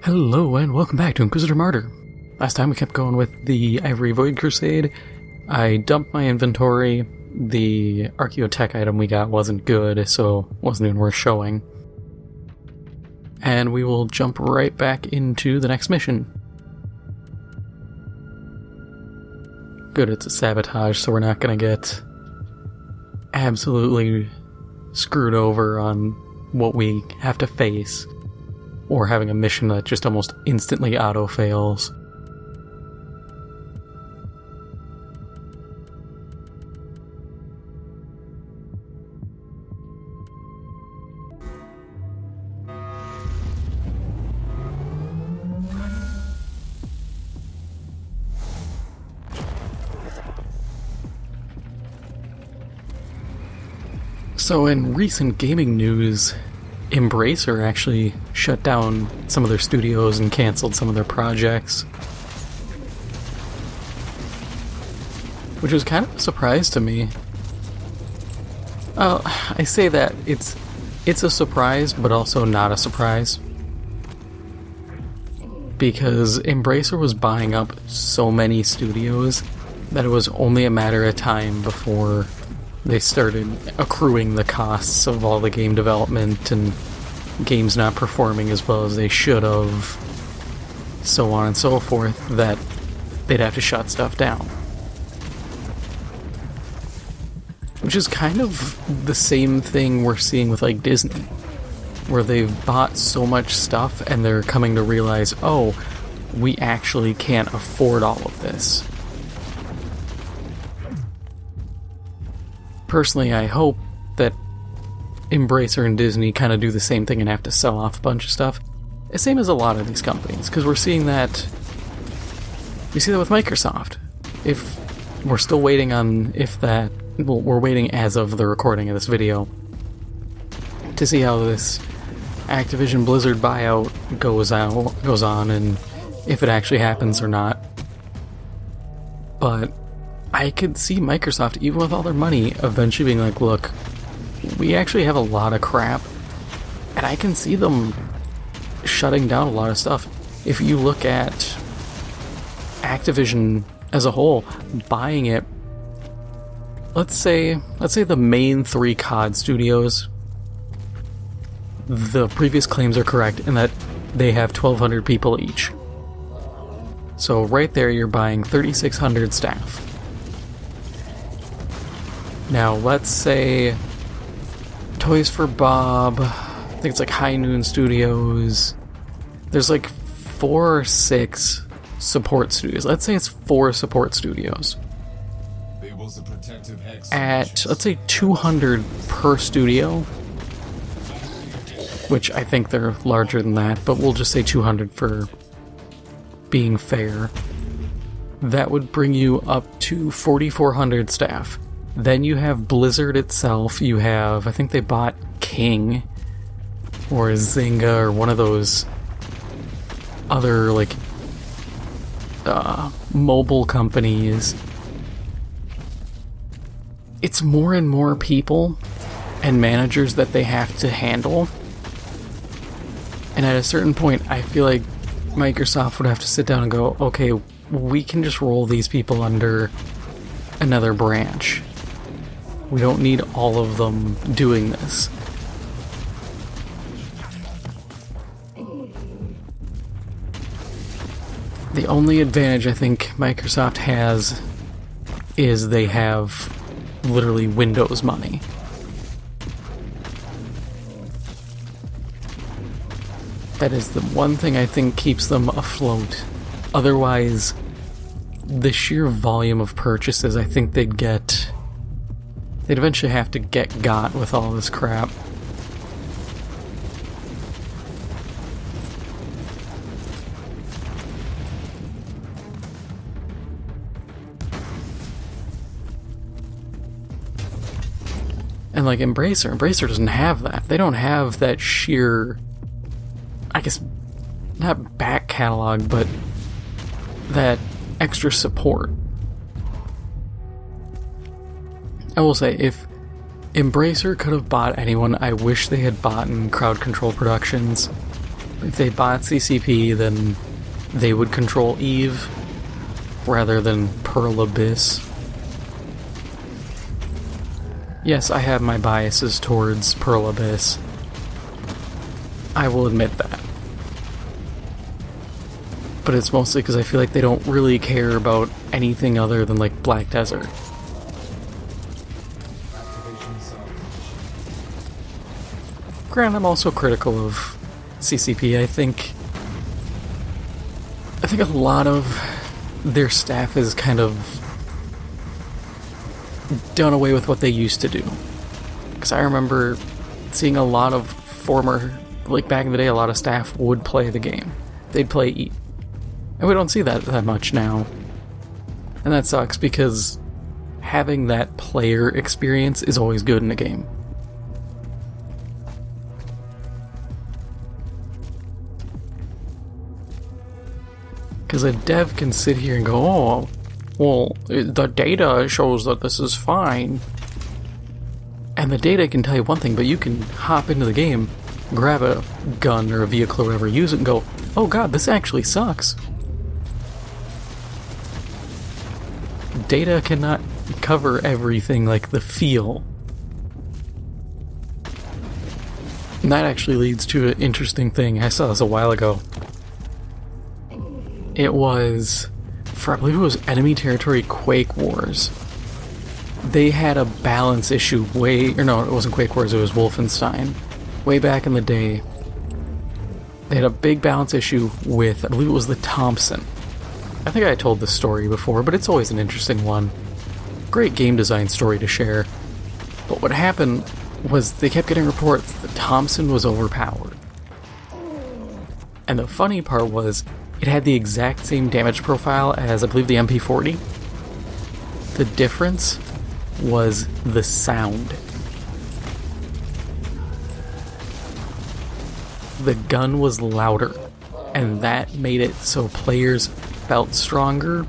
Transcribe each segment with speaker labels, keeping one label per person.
Speaker 1: Hello and welcome back to Inquisitor Martyr. Last time we kept going with the Ivory Void Crusade. I dumped my inventory. The archaeotech item we got wasn't good, so wasn't even worth showing. And we will jump right back into the next mission. Good, it's a sabotage, so we're not going to get absolutely screwed over on what we have to face. Or having a mission that just almost instantly auto-fails. So in recent gaming news, Embracer actually shut down some of their studios and canceled some of their projects. Which was kind of a surprise to me. I say that it's a surprise, but also not a surprise. Because Embracer was buying up so many studios that it was only a matter of time before they started accruing the costs of all the game development and games not performing as well as they should have, so on and so forth, that they'd have to shut stuff down. Which is kind of the same thing we're seeing with like Disney, where they've bought so much stuff and they're coming to realize, oh, we actually can't afford all of this. Personally, I hope that Embracer and Disney kind of do the same thing and have to sell off a bunch of stuff. The same as a lot of these companies, because we see that with Microsoft. If we're still waiting on we're waiting as of the recording of this video to see how this Activision Blizzard buyout goes on and if it actually happens or not. But I could see Microsoft, even with all their money, eventually being like, look, we actually have a lot of crap, and I can see them shutting down a lot of stuff. If you look at Activision as a whole, buying it, let's say the main 3 COD studios, the previous claims are correct in that they have 1,200 people each. So right there you're buying 3,600 staff. Now, let's say Toys for Bob, I think it's like High Noon Studios. There's like 4 or 6 support studios. Let's say it's 4 support studios. At, let's say, 200 per studio, which I think they're larger than that, but we'll just say 200 for being fair. That would bring you up to 4,400 staff. Then you have Blizzard itself, you have, I think they bought King, or Zynga, or one of those other, like, mobile companies. It's more and more people and managers that they have to handle. And at a certain point, I feel like Microsoft would have to sit down and go, okay, we can just roll these people under another branch. We don't need all of them doing this. The only advantage I think Microsoft has is they have literally Windows money. That is the one thing I think keeps them afloat. Otherwise, the sheer volume of purchases, I think they'd eventually have to get got with all this crap. And like Embracer doesn't have that. They don't have that sheer, I guess, not back catalog, but that extra support. I will say, if Embracer could have bought anyone, I wish they had bought in Crowd Control Productions. If they bought CCP, then they would control Eve rather than Pearl Abyss. Yes, I have my biases towards Pearl Abyss. I will admit that. But it's mostly because I feel like they don't really care about anything other than, like, Black Desert. Granted, I'm also critical of CCP. I think a lot of their staff is kind of done away with what they used to do. Because I remember seeing a lot of former, like back in the day, a lot of staff would play the game. They'd play E. And we don't see that much now. And that sucks because having that player experience is always good in a game. Because a dev can sit here and go, oh, well, the data shows that this is fine. And the data can tell you one thing, but you can hop into the game, grab a gun or a vehicle or whatever, use it and go, oh god, this actually sucks. Data cannot cover everything like the feel. And that actually leads to an interesting thing. I saw this a while ago. It was, I believe it was Enemy Territory Quake Wars. They had a balance issue it wasn't Quake Wars, it was Wolfenstein. Way back in the day, they had a big balance issue with, I believe it was the Thompson. I think I told this story before, but it's always an interesting one. Great game design story to share. But what happened was they kept getting reports that the Thompson was overpowered. And the funny part was, it had the exact same damage profile as, I believe, the MP40. The difference was the sound. The gun was louder, and that made it so players felt stronger,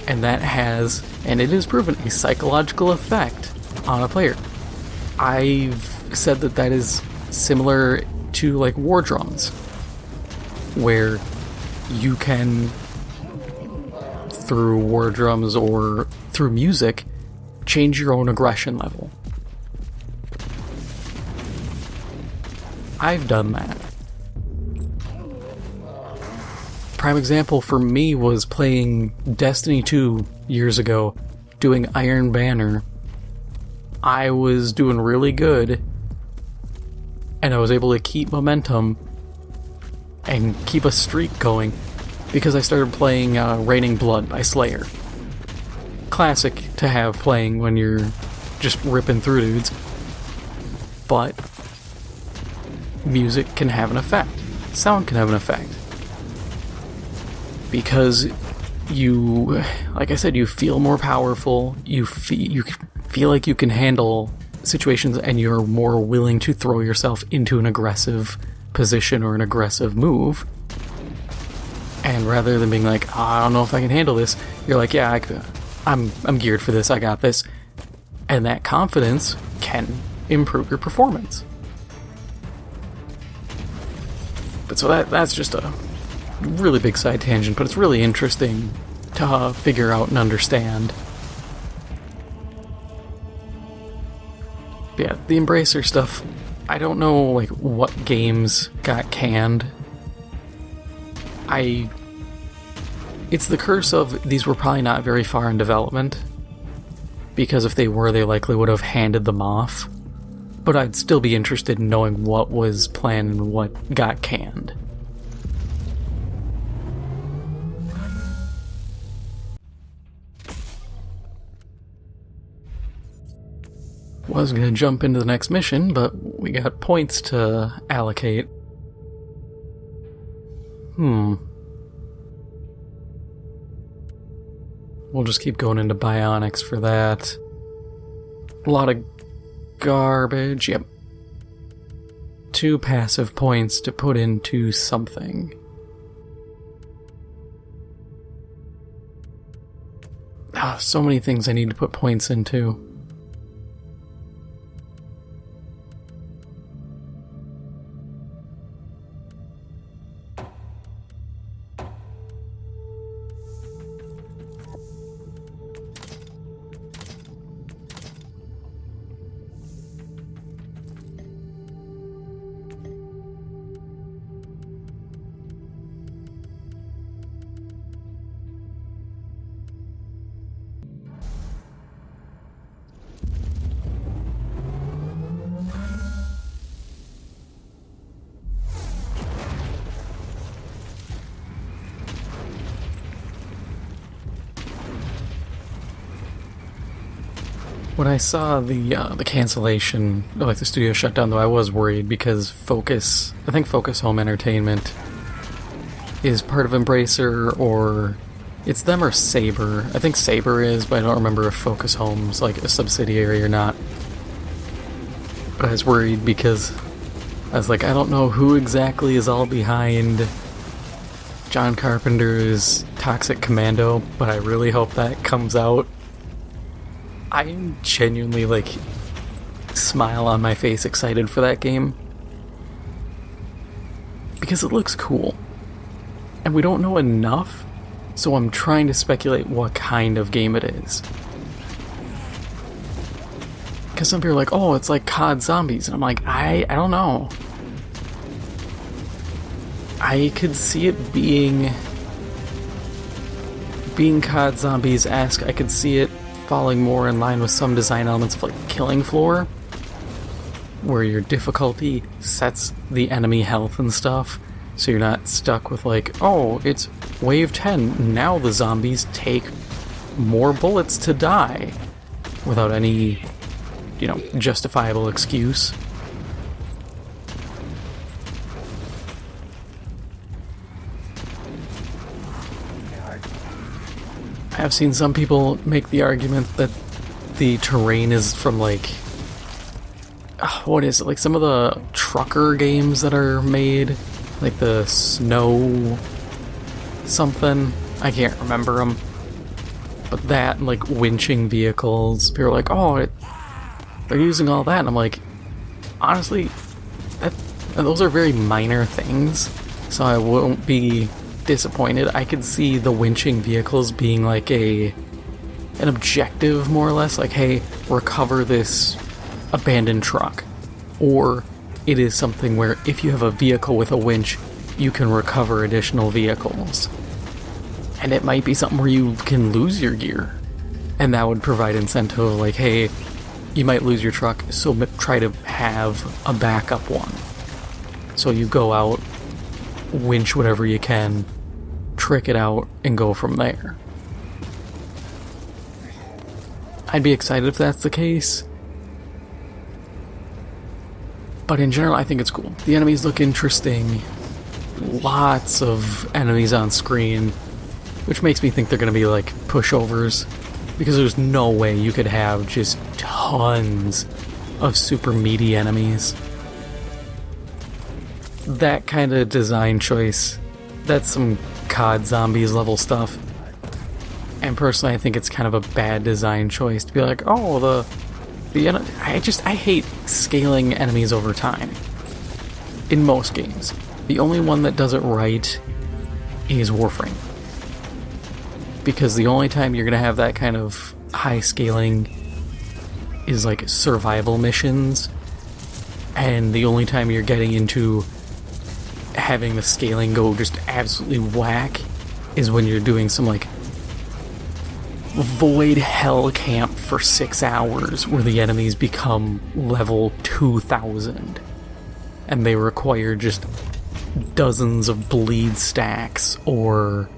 Speaker 1: and that has, and it is proven, a psychological effect on a player. I've said that is similar to, like, war drums, where you can, through war drums or through music, change your own aggression level. I've done that. Prime example for me was playing Destiny 2 years ago, doing Iron Banner. I was doing really good, and I was able to keep momentum and keep a streak going because I started playing Raining Blood by Slayer. Classic to have playing when you're just ripping through dudes. But music can have an effect. Sound can have an effect. Because you, like I said, you feel more powerful, you feel like you can handle situations, and you're more willing to throw yourself into an aggressive position or an aggressive move. And rather than being like, oh, I don't know if I can handle this, you're like, yeah, I'm geared for this, I got this. And that confidence can improve your performance. But so that's just a really big side tangent, but it's really interesting to figure out and understand. But yeah, the Embracer stuff, I don't know like what games got canned. It's the curse of these were probably not very far in development, because if they were, they likely would have handed them off. But I'd still be interested in knowing what was planned and what got canned. Was going to jump into the next mission, but we got points to allocate. We'll just keep going into bionics for that. A lot of garbage, yep. 2 passive points to put into something. So many things I need to put points into. When I saw the cancellation, like the studio shutdown, though, I was worried because I think Focus Home Entertainment is part of Embracer, or it's them or Saber. I think Saber is, but I don't remember if Focus Home's like a subsidiary or not. But I was worried because I was like, I don't know who exactly is all behind John Carpenter's Toxic Commando, but I really hope that comes out. I'm genuinely, like, smile on my face excited for that game. Because it looks cool. And we don't know enough, so I'm trying to speculate what kind of game it is. Because some people are like, oh, it's like COD Zombies. And I'm like, I don't know. I could see it being COD Zombies-esque. I could see it falling more in line with some design elements of like Killing Floor, where your difficulty sets the enemy health and stuff, so you're not stuck with like, oh, it's wave 10, now the zombies take more bullets to die, without any, justifiable excuse. I've seen some people make the argument that the terrain is from like, what is it, like some of the trucker games that are made, like the Snow something, I can't remember them, but that and like winching vehicles, people are like, oh, they're using all that, and I'm like, honestly, those are very minor things, so I won't be disappointed. I could see the winching vehicles being like an objective, more or less, like, hey, recover this abandoned truck. Or it is something where if you have a vehicle with a winch, you can recover additional vehicles. And it might be something where you can lose your gear, and that would provide incentive, like, hey, you might lose your truck, so try to have a backup one. So you go out, winch whatever you can, trick it out, and go from there. I'd be excited if that's the case. But in general, I think it's cool. The enemies look interesting. Lots of enemies on screen, which makes me think they're going to be like pushovers, because there's no way you could have just tons of super meaty enemies. That kind of design choice, that's some COD Zombies level stuff. And personally, I think it's kind of a bad design choice to be like, oh, I hate scaling enemies over time. In most games. The only one that does it right is Warframe. Because the only time you're going to have that kind of high scaling is like survival missions. And the only time you're getting into having the scaling go just absolutely whack is when you're doing some like void hell camp for 6 hours where the enemies become level 2000 and they require just dozens of bleed stacks or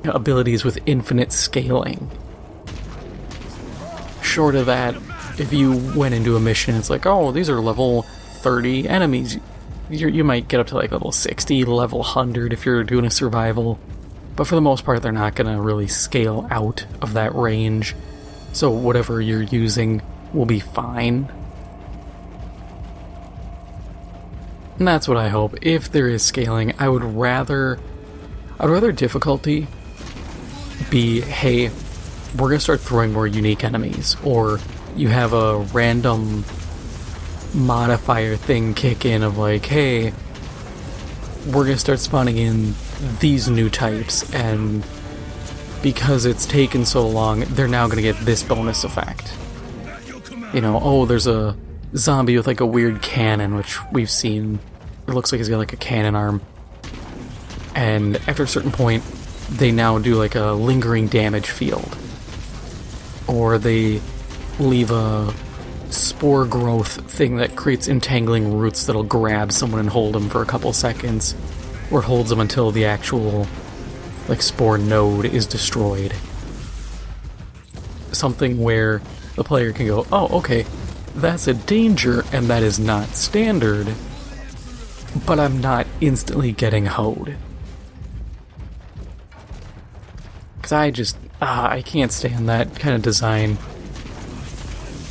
Speaker 1: abilities with infinite scaling. Short of that, if you went into a mission, it's like, oh, these are level 30 enemies. You might get up to like level 60, level 100 if you're doing a survival. But for the most part, they're not going to really scale out of that range. So whatever you're using will be fine. And that's what I hope. If there is scaling, I'd rather difficulty be, hey, we're going to start throwing more unique enemies. Or you have a random modifier thing kick in of like, hey, we're going to start spawning in these new types, and because it's taken so long, they're now going to get this bonus effect. Oh, there's a zombie with like a weird cannon, which we've seen. It looks like he's got like a cannon arm. And after a certain point, they now do like a lingering damage field. Or they leave a spore growth thing that creates entangling roots that'll grab someone and hold them for a couple seconds, or it holds them until the actual like spore node is destroyed. something where the player can go, oh, okay, that's a danger and that is not standard, but I'm not instantly getting hoed. Because I can't stand that kind of design.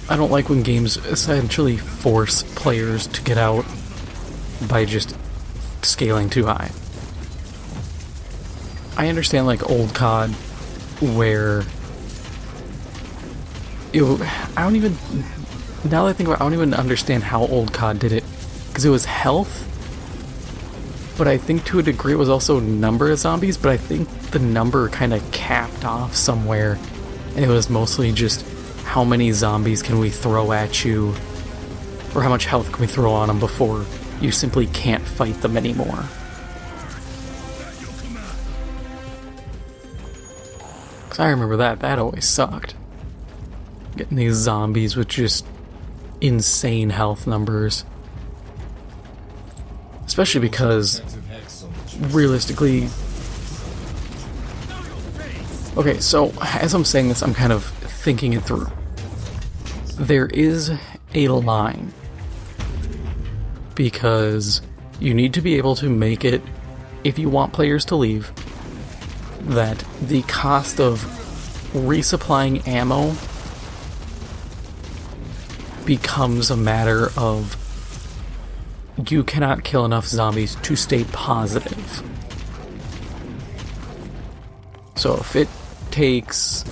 Speaker 1: I don't like when games essentially force players to get out by just scaling too high. I understand like old COD where I don't even, now that I think about it, I don't even understand how old COD did it, because it was health, but I think to a degree it was also number of zombies, but I think the number kind of capped off somewhere, and it was mostly just how many zombies can we throw at you, or how much health can we throw on them before you simply can't fight them anymore. Because I remember that always sucked. Getting these zombies with just insane health numbers. Especially because, realistically... Okay, so as I'm saying this, I'm kind of thinking it through. There is a line. Because you need to be able to make it, if you want players to leave, that the cost of resupplying ammo becomes a matter of you cannot kill enough zombies to stay positive. So if it takes...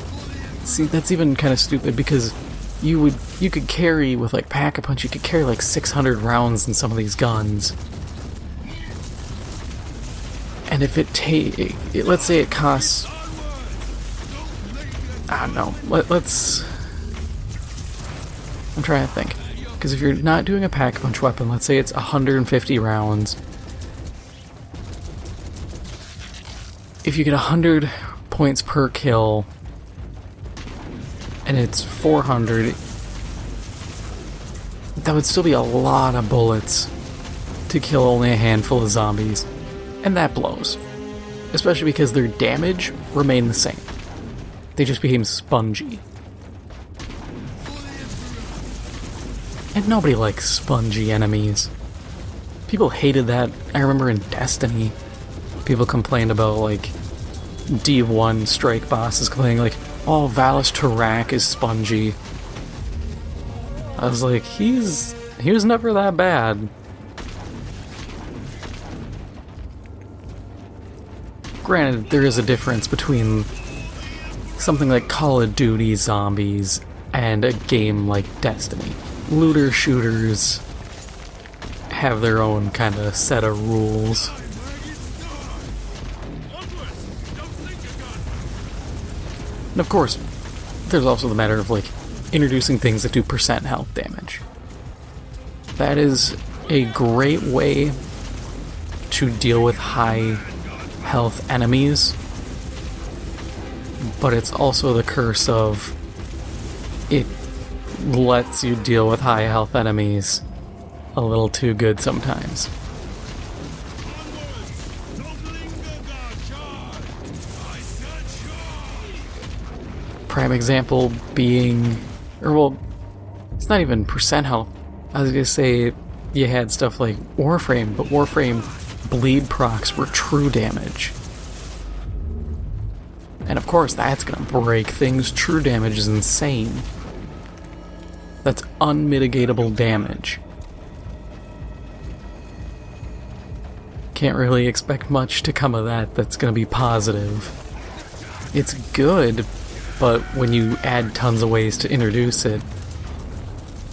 Speaker 1: See, that's even kind of stupid, because you could carry, with like Pack-a-Punch, you could carry like 600 rounds in some of these guns. And if let's say it costs... I don't know, let's... I'm trying to think. Because if you're not doing a Pack-a-Punch weapon, let's say it's 150 rounds. If you get 100 points per kill, and it's 400, that would still be a lot of bullets to kill only a handful of zombies. And that blows. Especially because their damage remained the same. They just became spongy. And nobody likes spongy enemies. People hated that. I remember in Destiny, people complained about, like, D1 strike bosses complaining, like, oh, Valis Tarak is spongy. I was like, he was never that bad. Granted, there is a difference between something like Call of Duty Zombies and a game like Destiny. Looter shooters have their own kind of set of rules. And of course, there's also the matter of like introducing things that do percent health damage. That is a great way to deal with high health enemies, but it's also the curse of it lets you deal with high health enemies a little too good sometimes. Prime example being, or well, it's not even percent health. I was gonna say you had stuff like Warframe, but Warframe bleed procs were true damage. And of course that's gonna break things. True damage is insane. That's unmitigatable damage. Can't really expect much to come of that that's gonna be positive. It's good, but when you add tons of ways to introduce it,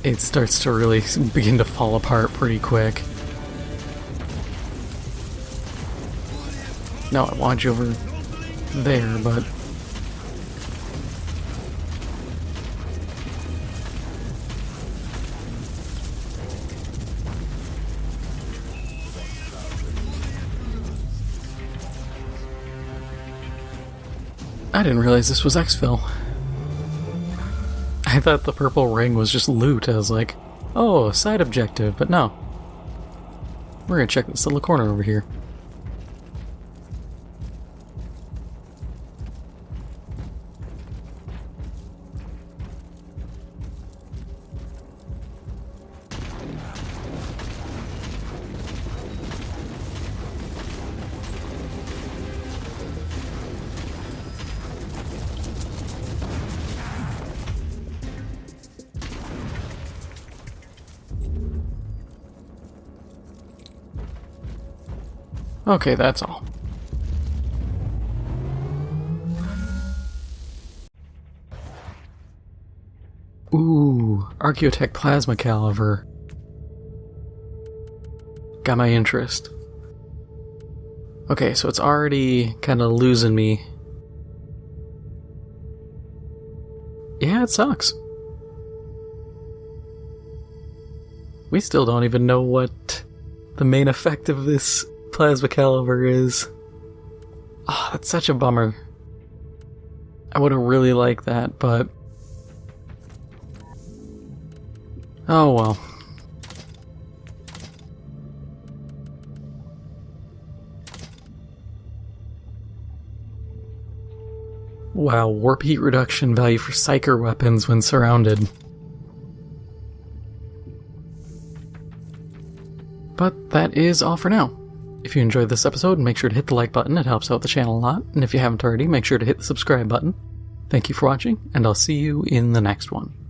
Speaker 1: it starts to really begin to fall apart pretty quick. No, I want you over there, but... I didn't realize this was exfil. I thought the purple ring was just loot. I was like, oh, a side objective, but no. We're gonna check this little corner over here. Okay, that's all. Ooh, Archaeotech Plasma Caliber. Got my interest. Okay, so it's already kind of losing me. Yeah, it sucks. We still don't even know what the main effect of this Plasma Caliber is. Oh, that's such a bummer. I would have really liked that, but... oh well. Wow, warp heat reduction value for Psyker weapons when surrounded. But that is all for now. If you enjoyed this episode, make sure to hit the like button, it helps out the channel a lot. And if you haven't already, make sure to hit the subscribe button. Thank you for watching, and I'll see you in the next one.